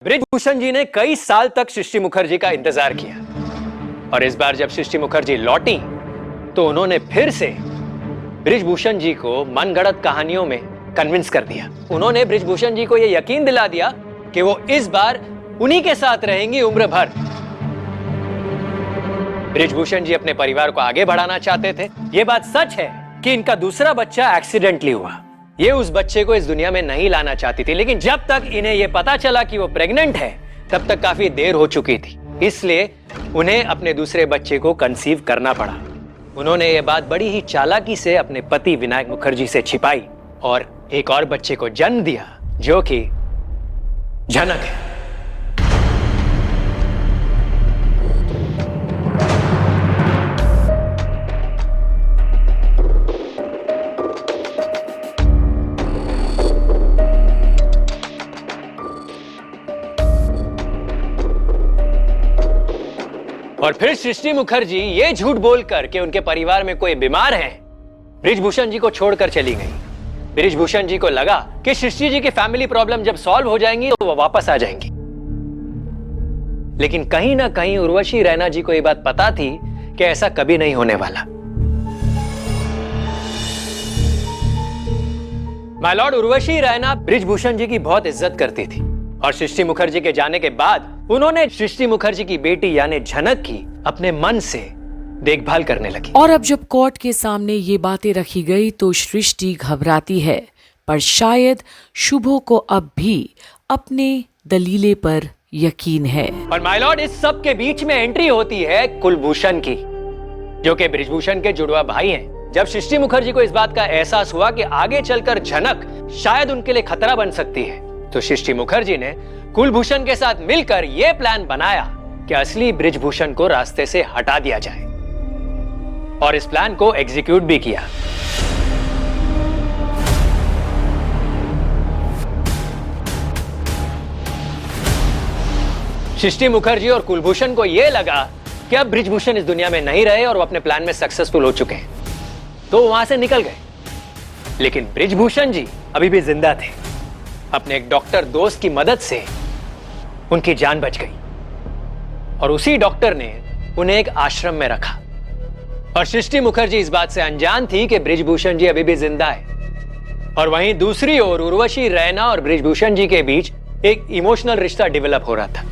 बृजभूषण जी ने कई साल तक सृष्टि मुखर्जी का इंतजार किया और इस बार जब सृष्टि मुखर्जी लौटी तो उन्होंने फिर से बृजभूषण जी को मनगढ़ंत कहानियों में कन्विंस कर दिया। उन्होंने बृजभूषण जी को यह यकीन दिला दिया कि वो इस बार उन्हीं के साथ रहेंगी उम्र भर। बृजभूषण जी अपने परिवार को आगे बढ़ाना चाहते थे। यह बात सच है कि इनका दूसरा बच्चा एक्सीडेंटली हुआ। ये उस बच्चे को इस दुनिया में नहीं लाना चाहती थी, लेकिन जब तक इन्हें यह पता चला कि वो प्रेग्नेंट है तब तक काफी देर हो चुकी थी। इसलिए उन्हें अपने दूसरे बच्चे को कंसीव करना पड़ा। उन्होंने ये बात बड़ी ही चालाकी से अपने पति विनायक मुखर्जी से छिपाई और एक और बच्चे को जन्म दिया जो कि झनक है। और फिर सृष्टि मुखर्जी ये झूठ बोलकर कि उनके परिवार में कोई बीमार है, बृजभूषण जी को छोड़कर चली गई। बृजभूषण जी को लगा कि सृष्टि जी की फैमिली प्रॉब्लम जब सॉल्व हो जाएंगी तो वो वापस आ जाएंगी। लेकिन कहीं ना कहीं उर्वशी रैना जी को यह बात पता थी कि ऐसा कभी नहीं होने वाला। माय लॉर्ड, उर्वशी रैना बृजभूषण जी की बहुत इज्जत करती थी और सृष्टि मुखर्जी के जाने के बाद उन्होंने सृष्टि मुखर्जी की बेटी यानी झनक की अपने मन से देखभाल करने लगी। और अब जब कोर्ट के सामने ये बातें रखी गई तो सृष्टि घबराती है, पर शायद शुभो को अब भी अपने दलीले पर यकीन है। और माय लॉर्ड, इस सब के बीच में एंट्री होती है कुलभूषण की, जो कि बृजभूषण के जुड़वा भाई हैं। जब सृष्टि मुखर्जी को इस बात का एहसास हुआ कि आगे चलकर झनक शायद उनके लिए खतरा बन सकती है, तो सृष्टि मुखर्जी ने कुलभूषण के साथ मिलकर यह प्लान बनाया कि असली बृजभूषण को रास्ते से हटा दिया जाए और इस प्लान को एग्जीक्यूट भी किया। सृष्टि मुखर्जी और कुलभूषण को यह लगा कि अब बृजभूषण इस दुनिया में नहीं रहे और वो अपने प्लान में सक्सेसफुल हो चुके हैं, तो वहां से निकल गए। लेकिन बृजभूषण जी अभी भी जिंदा थे। अपने एक डॉक्टर दोस्त की मदद से उनकी जान बच गई और उसी डॉक्टर ने उन्हें एक आश्रम में रखा। और सृष्टि मुखर्जी इस बात से अनजान थी कि बृजभूषण जी अभी भी जिंदा है। और वहीं दूसरी ओर उर्वशी रैना और बृजभूषण जी के बीच एक इमोशनल रिश्ता डेवलप हो रहा था।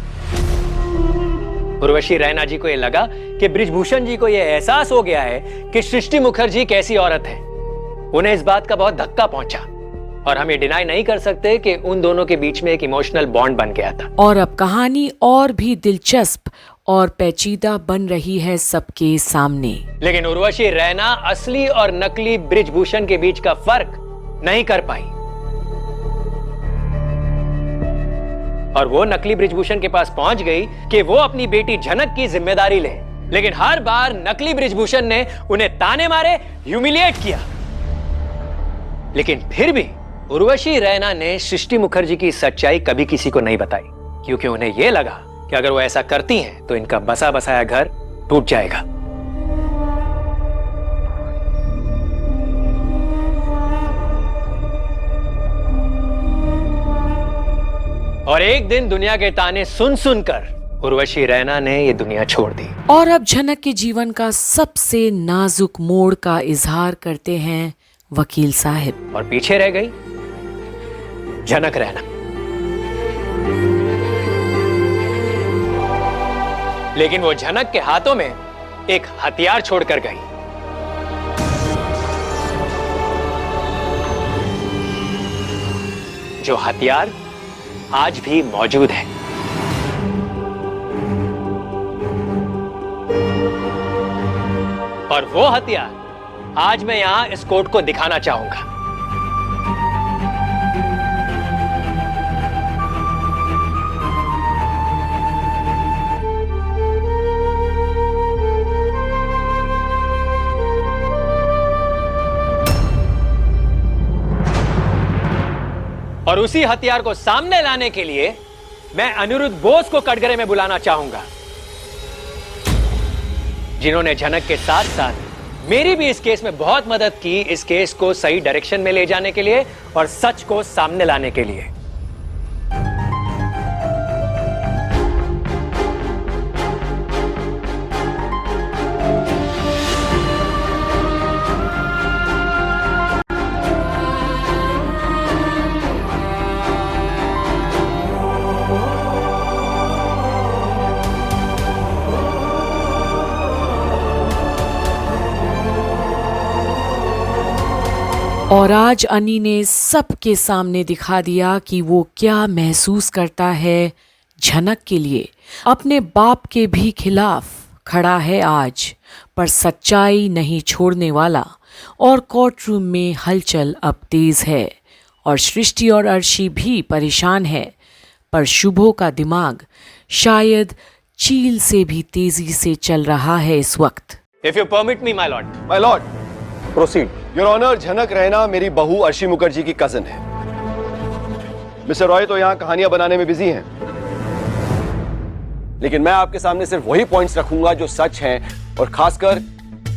उर्वशी रैना जी को यह लगा कि बृजभूषण जी को यह एहसास हो गया है कि सृष्टि मुखर्जी कैसी औरत है। उन्हें इस बात का बहुत धक्का पहुंचा और हम ये डिनाई नहीं कर सकते कि उन दोनों के बीच में एक इमोशनल बॉन्ड बन गया था। और अब कहानी और भी दिलचस्प और पेचीदा बन रही है सबके सामने। लेकिन उर्वशी रैना असली और नकली बृजभूषण के बीच का फर्क नहीं कर पाई और वो नकली बृजभूषण के पास पहुंच गई कि वो अपनी बेटी झनक की जिम्मेदारी ले। लेकिन हर बार नकली बृजभूषण ने उन्हें ताने मारे, ह्यूमिलिएट किया। लेकिन फिर भी उर्वशी रैना ने सृष्टि मुखर्जी की सच्चाई कभी किसी को नहीं बताई, क्योंकि उन्हें यह लगा कि अगर वो ऐसा करती हैं तो इनका बसा बसाया घर टूट जाएगा। और एक दिन दुनिया के ताने सुन सुनकर उर्वशी रैना ने ये दुनिया छोड़ दी। और अब झनक के जीवन का सबसे नाजुक मोड़ का इजहार करते हैं वकील साहब। और पीछे रह गई झनक रैना। लेकिन वो झनक के हाथों में एक हथियार छोड़कर गई, जो हथियार आज भी मौजूद है। और वो हथियार आज मैं यहां इस कोर्ट को दिखाना चाहूंगा। और उसी हथियार को सामने लाने के लिए मैं अनिरुद्ध बोस को कटघरे में बुलाना चाहूंगा, जिन्होंने झनक के साथ साथ मेरी भी इस केस में बहुत मदद की, इस केस को सही डायरेक्शन में ले जाने के लिए और सच को सामने लाने के लिए। और आज अनी ने सबके सामने दिखा दिया कि वो क्या महसूस करता है झनक के लिए। अपने बाप के भी खिलाफ खड़ा है आज, पर सच्चाई नहीं छोड़ने वाला। और कोर्ट रूम में हलचल अब तेज है और सृष्टि और अर्शी भी परेशान है, पर शुभो का दिमाग शायद चील से भी तेजी से चल रहा है इस वक्त। If you permit me, my lord. My lord, proceed. Your honour, Jhanak Raina मेरी बहू अर्शी मुखर्जी की कजन है। मिस्टर रॉय तो यहाँ कहानियां बनाने में बिजी हैं, लेकिन मैं आपके सामने सिर्फ वही पॉइंट्स रखूंगा जो सच हैं, और खासकर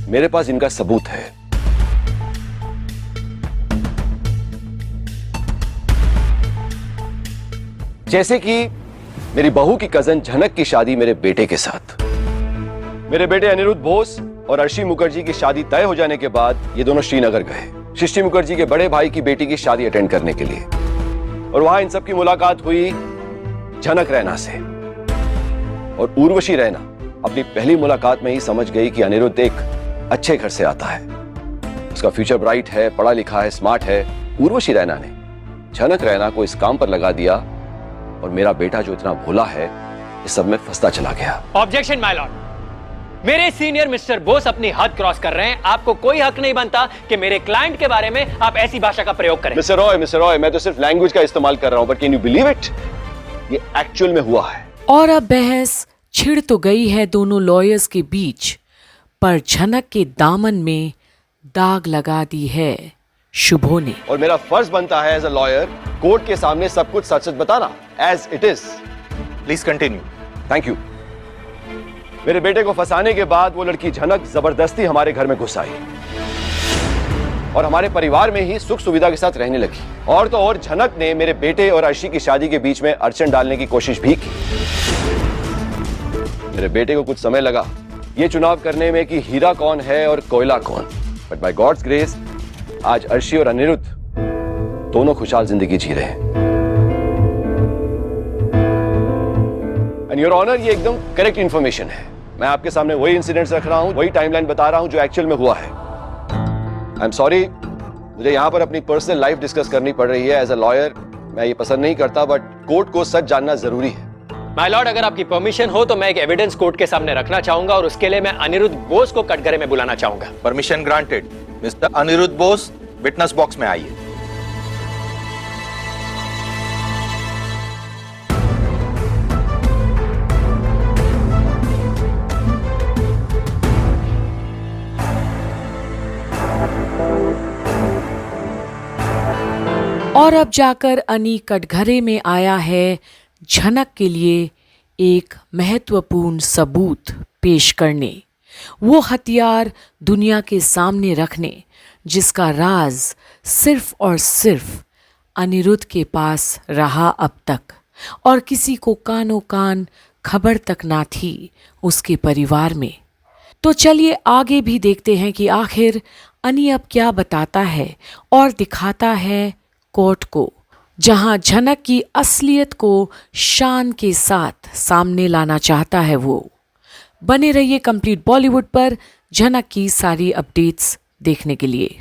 मेरे पास इनका सबूत है। जैसे कि मेरी बहू की कजन झनक की शादी मेरे बेटे के साथ। मेरे बेटे अनिरुद्ध बोस और अर्शी मुखर्जी की शादी तय हो जाने के बाद ये दोनों श्रीनगर गए सृष्टि मुखर्जी के बड़े भाई की बेटी की शादी अटेंड करने के लिए, और वहां इन सब की मुलाकात हुई झनक रैना से। और उर्वशी रैना अपनी पहली मुलाकात में ही समझ गई कि अनिरुद्ध एक अच्छे घर से आता है, उसका फ्यूचर ब्राइट है, पढ़ा लिखा है, स्मार्ट है। उर्वशी रैना ने झनक रैना को इस काम पर लगा दिया, और मेरा बेटा जो इतना भोला है इस सब में फंसता चला गया। ऑब्जेक्शन माय लॉर्ड, मेरे सीनियर मिस्टर बोस अपनी हद क्रॉस कर रहे हैं। आपको कोई हक नहीं बनता कि मेरे क्लाइंट के बारे में आप ऐसी भाषा का प्रयोग करें। मिस्टर रॉय, मैं तो सिर्फ लैंग्वेज का इस्तेमाल कर रहा हूं, but can you believe it, ये एक्चुअल में हुआ है। और अब बहस छिड़ तो गई है दोनों लॉयर्स के बीच, पर झनक के दामन में दाग लगा दी है शुभो ने। और मेरा फर्ज बनता है एज अ लॉयर कोर्ट के सामने सब कुछ सच सच बताना, as it is. Please continue. Thank you. मेरे बेटे को फंसाने के बाद वो लड़की झनक जबरदस्ती हमारे घर में घुस आई और हमारे परिवार में ही सुख सुविधा के साथ रहने लगी। और तो और झनक ने मेरे बेटे और अर्शी की शादी के बीच में अड़चन डालने की कोशिश भी की। मेरे बेटे को कुछ समय लगा ये चुनाव करने में कि हीरा कौन है और कोयला कौन, बट बाय गॉड्स ग्रेस आज अर्शी और अनिरुद्ध दोनों खुशहाल जिंदगी जी रहे हैं। एंड योर ऑनर, ये एकदम करेक्ट इंफॉर्मेशन है। मैं आपके सामने वही इंसिडेंट्स रख रहा हूं, वही टाइमलाइन बता रहा हूं जो एक्चुअल में हुआ है। आई एम सॉरी, मुझे यहां पर अपनी पर्सनल लाइफ डिस्कस करनी पड़ रही है एज अ लॉयर। मैं ये पसंद नहीं करता, बट कोर्ट को सच जानना जरूरी है। माय लॉर्ड, अगर आपकी परमिशन हो तो मैं एक एविडेंस कोर्ट के सामने रखना चाहूंगा, और उसके लिए मैं अनिरुद्ध बोस को कटघरे में बुलाना चाहूंगा। Permission granted. Mister Anirudh Bose, witness box में आइए। और अब जाकर अनी कटघरे में आया है झनक के लिए एक महत्वपूर्ण सबूत पेश करने, वो हथियार दुनिया के सामने रखने जिसका राज सिर्फ और सिर्फ अनिरुद्ध के पास रहा अब तक, और किसी को कानो कान खबर तक ना थी उसके परिवार में। तो चलिए आगे भी देखते हैं कि आखिर अनी अब क्या बताता है और दिखाता है कोर्ट को, जहां झनक की असलियत को शान के साथ सामने लाना चाहता है वो। बने रहिए कंप्लीट बॉलीवुड पर झनक की सारी अपडेट्स देखने के लिए।